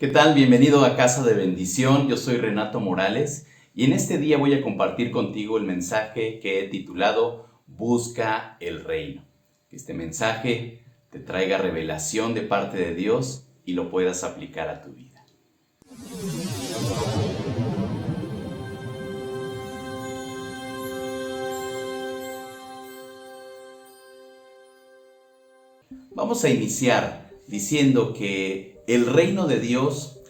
¿Qué tal? Bienvenido a Casa de Bendición. Yo soy Renato Morales y en este día voy a compartir contigo el mensaje que he titulado Busca el Reino. Que este mensaje te traiga revelación de parte de Dios y lo puedas aplicar a tu vida. Vamos a iniciar diciendo que el reino de Dios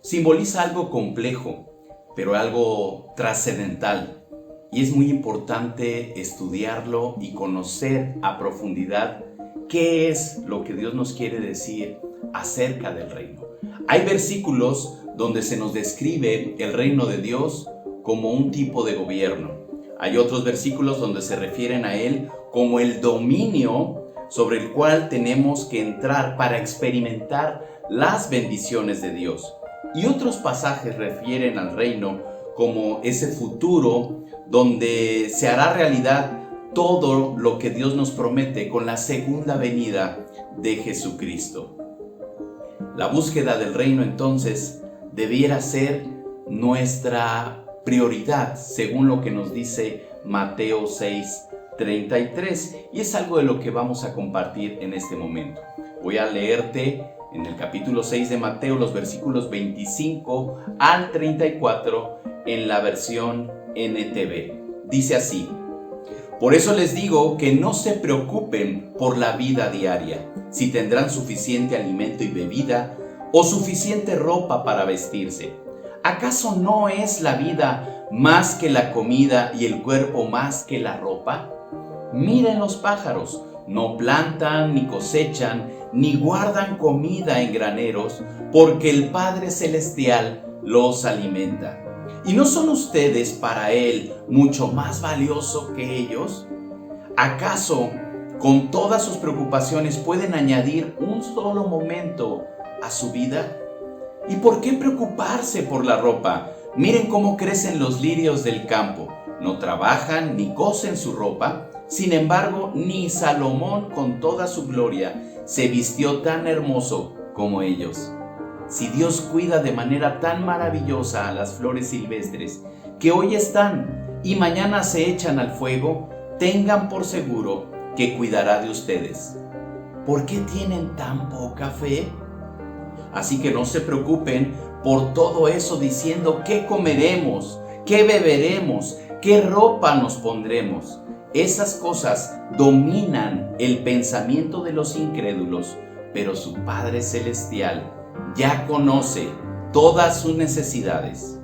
simboliza algo complejo, pero algo trascendental. Y es muy importante estudiarlo y conocer a profundidad qué es lo que Dios nos quiere decir acerca del reino. Hay versículos donde se nos describe el reino de Dios como un tipo de gobierno. Hay otros versículos donde se refieren a él como el dominio sobre el cual tenemos que entrar para experimentar las bendiciones de Dios. Y otros pasajes refieren al reino como ese futuro donde se hará realidad todo lo que Dios nos promete con la segunda venida de Jesucristo. La búsqueda del reino entonces debiera ser nuestra prioridad, según lo que nos dice Mateo 6:33, y es algo de lo que vamos a compartir en este momento. Voy a leerte en el capítulo 6 de Mateo los versículos 25 al 34 en la versión NTV. Dice así: Por eso les digo que no se preocupen por la vida diaria, si tendrán suficiente alimento y bebida o suficiente ropa para vestirse. ¿Acaso no es la vida más que la comida y el cuerpo más que la ropa? Miren los pájaros, no plantan ni cosechan, ni guardan comida en graneros, porque el Padre Celestial los alimenta. ¿Y no son ustedes para Él mucho más valioso que ellos? ¿Acaso con todas sus preocupaciones pueden añadir un solo momento a su vida? ¿Y por qué preocuparse por la ropa? Miren cómo crecen los lirios del campo. No trabajan ni cosen su ropa. Sin embargo, ni Salomón con toda su gloria se vistió tan hermoso como ellos. Si Dios cuida de manera tan maravillosa a las flores silvestres que hoy están y mañana se echan al fuego, tengan por seguro que cuidará de ustedes. ¿Por qué tienen tan poca fe? Así que no se preocupen por todo eso diciendo qué comeremos, qué beberemos, qué ropa nos pondremos. Esas cosas dominan el pensamiento de los incrédulos, pero su Padre Celestial ya conoce todas sus necesidades.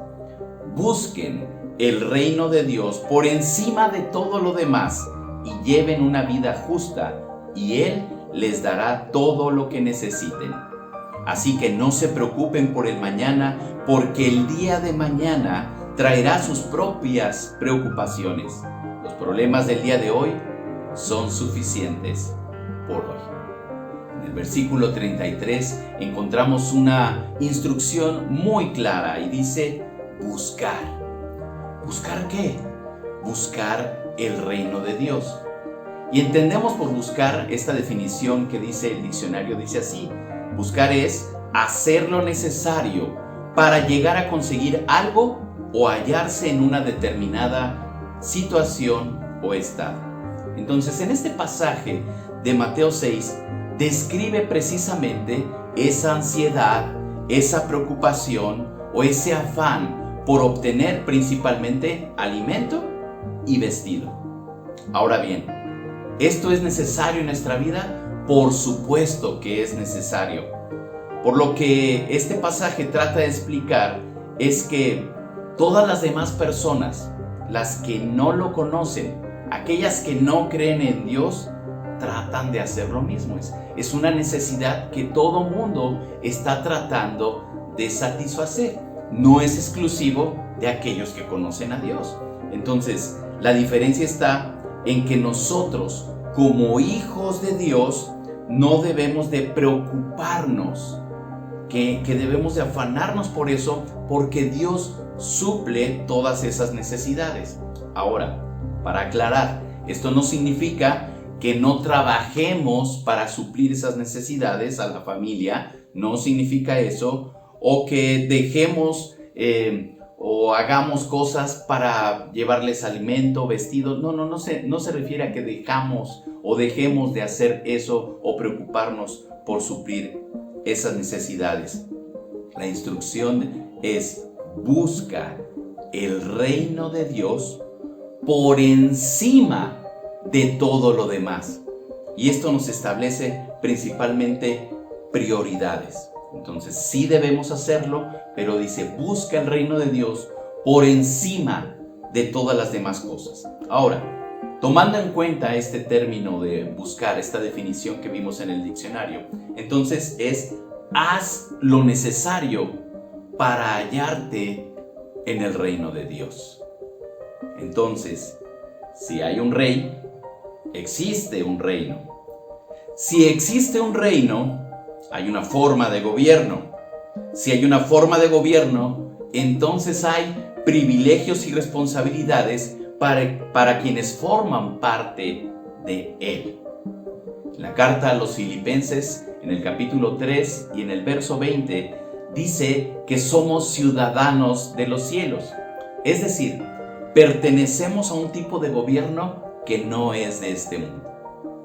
Busquen el reino de Dios por encima de todo lo demás y lleven una vida justa, y Él les dará todo lo que necesiten. Así que no se preocupen por el mañana, porque el día de mañana traerá sus propias preocupaciones. Los problemas del día de hoy son suficientes por hoy. En el versículo 33 encontramos una instrucción muy clara y dice: buscar. ¿Buscar qué? Buscar el reino de Dios. Y entendemos por buscar esta definición que dice el diccionario, dice así: buscar es hacer lo necesario para llegar a conseguir algo o hallarse en una determinada situación o estado. Entonces, en este pasaje de Mateo 6 describe precisamente esa ansiedad, esa preocupación o ese afán por obtener principalmente alimento y vestido. Ahora bien, ¿esto es necesario en nuestra vida? Por supuesto que es necesario. Por lo que este pasaje trata de explicar es que todas las demás personas, las que no lo conocen, aquellas que no creen en Dios, tratan de hacer lo mismo. Es una necesidad que todo mundo está tratando de satisfacer. No es exclusivo de aquellos que conocen a Dios. Entonces, la diferencia está en que nosotros, como hijos de Dios, no debemos de preocuparnos, que debemos de afanarnos por eso, porque Dios suple todas esas necesidades. Ahora, para aclarar, esto no significa que no trabajemos para suplir esas necesidades a la familia no significa eso, o que dejemos o hagamos cosas para llevarles alimento, vestido. No se refiere a que dejamos o dejemos de hacer eso o preocuparnos por suplir esas necesidades. La instrucción es: busca el reino de Dios por encima de todo lo demás. Y esto nos establece principalmente prioridades. Entonces sí debemos hacerlo, pero dice: busca el reino de Dios por encima de todas las demás cosas. Ahora, tomando en cuenta este término de buscar, esta definición que vimos en el diccionario, entonces es: haz lo necesario para hallarte en el reino de Dios. Entonces, si hay un rey, existe un reino. Si existe un reino, hay una forma de gobierno. Si hay una forma de gobierno, entonces hay privilegios y responsabilidades para quienes forman parte de él. En la carta a los Filipenses, en el capítulo 3 y en el verso 20, dice que somos ciudadanos de los cielos. Es decir, pertenecemos a un tipo de gobierno que no es de este mundo.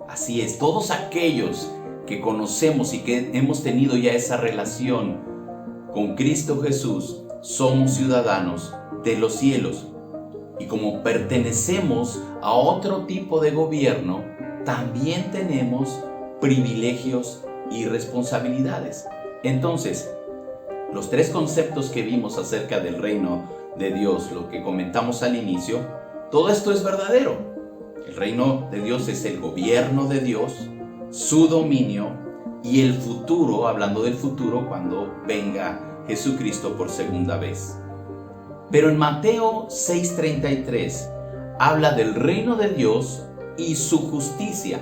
Así es, todos aquellos que conocemos y que hemos tenido ya esa relación con Cristo Jesús, somos ciudadanos de los cielos. Y como pertenecemos a otro tipo de gobierno, también tenemos privilegios y responsabilidades. Entonces, los tres conceptos que vimos acerca del reino de Dios, lo que comentamos al inicio, todo esto es verdadero. El reino de Dios es el gobierno de Dios, su dominio y el futuro, hablando del futuro cuando venga Jesucristo por segunda vez. Pero en Mateo 6:33 habla del reino de Dios y su justicia.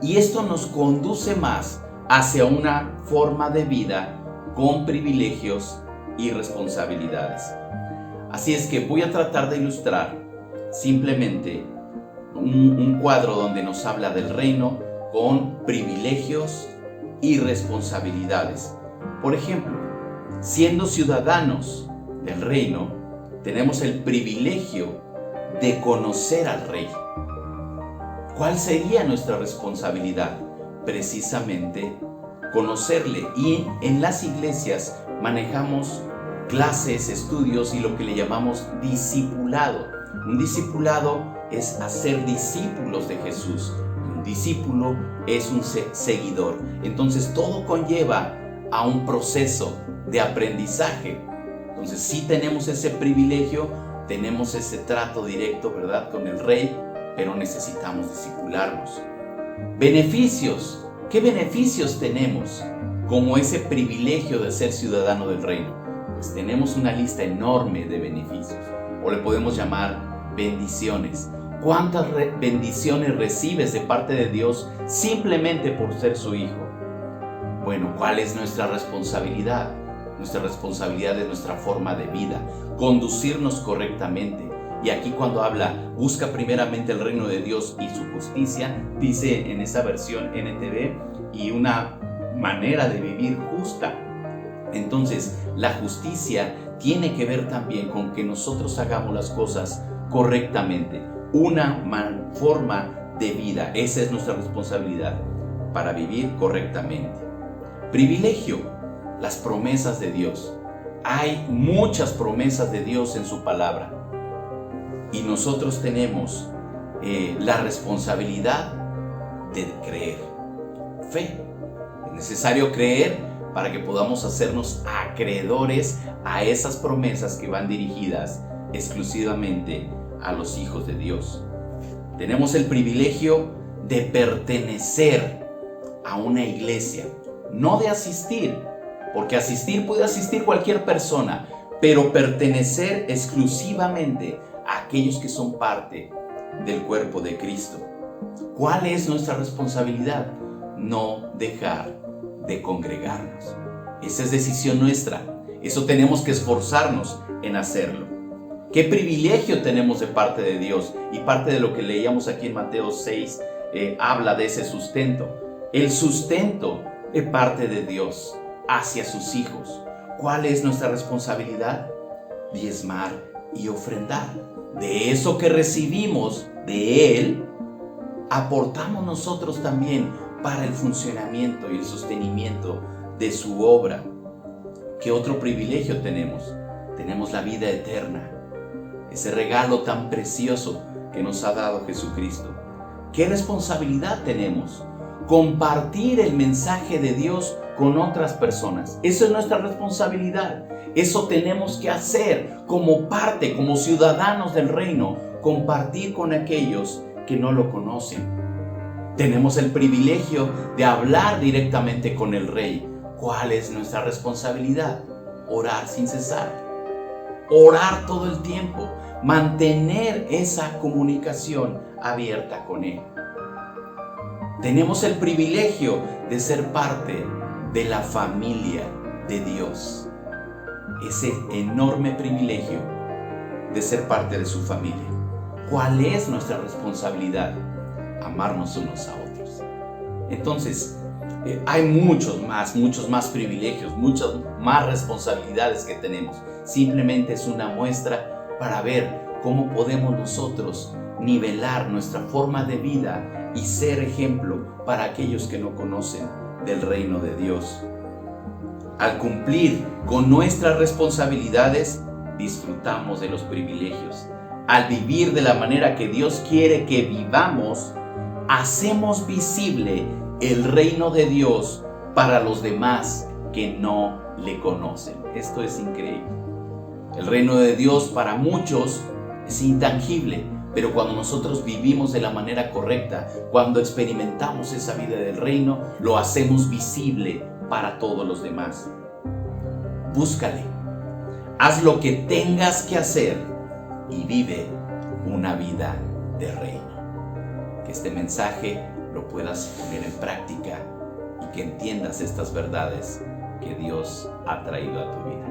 Y esto nos conduce más hacia una forma de vida con privilegios y responsabilidades. Así es que voy a tratar de ilustrar simplemente un cuadro donde nos habla del reino con privilegios y responsabilidades. Por ejemplo, siendo ciudadanos del reino, tenemos el privilegio de conocer al rey. ¿Cuál sería nuestra responsabilidad? Precisamente conocerle. Y en las iglesias manejamos clases, estudios y lo que le llamamos discipulado. Un discipulado es hacer discípulos de Jesús. Un discípulo es un seguidor. Entonces todo conlleva a un proceso de aprendizaje. Entonces sí tenemos ese privilegio, tenemos ese trato directo, ¿verdad?, con el rey, pero necesitamos discipularnos. Beneficios. ¿Qué beneficios tenemos como ese privilegio de ser ciudadano del reino? Pues tenemos una lista enorme de beneficios, o le podemos llamar bendiciones. ¿Cuántas bendiciones recibes de parte de Dios simplemente por ser su hijo? Bueno, ¿cuál es nuestra responsabilidad? Nuestra responsabilidad es nuestra forma de vida, conducirnos correctamente. Y aquí cuando habla, busca primeramente el reino de Dios y su justicia, dice en esa versión NTV, y una manera de vivir justa. Entonces, la justicia tiene que ver también con que nosotros hagamos las cosas correctamente. Una forma de vida, esa es nuestra responsabilidad para vivir correctamente. Privilegio. Las promesas de Dios. Hay muchas promesas de Dios en su palabra y nosotros tenemos la responsabilidad de creer. Fe. Es necesario creer para que podamos hacernos acreedores a esas promesas que van dirigidas exclusivamente a los hijos de Dios. Tenemos el privilegio de pertenecer a una iglesia, no de asistir, porque asistir puede asistir cualquier persona, pero pertenecer exclusivamente a aquellos que son parte del cuerpo de Cristo. ¿Cuál es nuestra responsabilidad? No dejar de congregarnos. Esa es decisión nuestra. Eso tenemos que esforzarnos en hacerlo. ¿Qué privilegio tenemos de parte de Dios? Y parte de lo que leíamos aquí en Mateo 6 habla de ese sustento. El sustento es parte de Dios. hacia sus hijos. ¿Cuál es nuestra responsabilidad? Diezmar y ofrendar. De eso que recibimos de Él, aportamos nosotros también para el funcionamiento y el sostenimiento de su obra. ¿Qué otro privilegio tenemos? Tenemos la vida eterna, ese regalo tan precioso que nos ha dado Jesucristo. ¿Qué responsabilidad tenemos? Compartir el mensaje de Dios con otras personas. Eso es nuestra responsabilidad. Eso tenemos que hacer como parte, como ciudadanos del reino, compartir con aquellos que no lo conocen. Tenemos el privilegio de hablar directamente con el Rey. ¿Cuál es nuestra responsabilidad? Orar sin cesar. Orar todo el tiempo. Mantener esa comunicación abierta con Él. Tenemos el privilegio de ser parte de la familia de Dios. Ese enorme privilegio de ser parte de su familia. ¿Cuál es nuestra responsabilidad? Amarnos unos a otros. Entonces, hay muchos más privilegios, muchas más responsabilidades que tenemos. Simplemente es una muestra para ver cómo podemos nosotros nivelar nuestra forma de vida y ser ejemplo para aquellos que no conocen del reino de Dios. Al cumplir con nuestras responsabilidades, disfrutamos de los privilegios. Al vivir de la manera que Dios quiere que vivamos, hacemos visible el reino de Dios para los demás que no le conocen. Esto es increíble. El reino de Dios para muchos es intangible, pero cuando nosotros vivimos de la manera correcta, cuando experimentamos esa vida del reino, lo hacemos visible para todos los demás. Búscale, haz lo que tengas que hacer y vive una vida de reino. Que este mensaje lo puedas poner en práctica y que entiendas estas verdades que Dios ha traído a tu vida.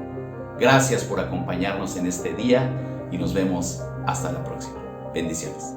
Gracias por acompañarnos en este día y nos vemos hasta la próxima. Bendiciones.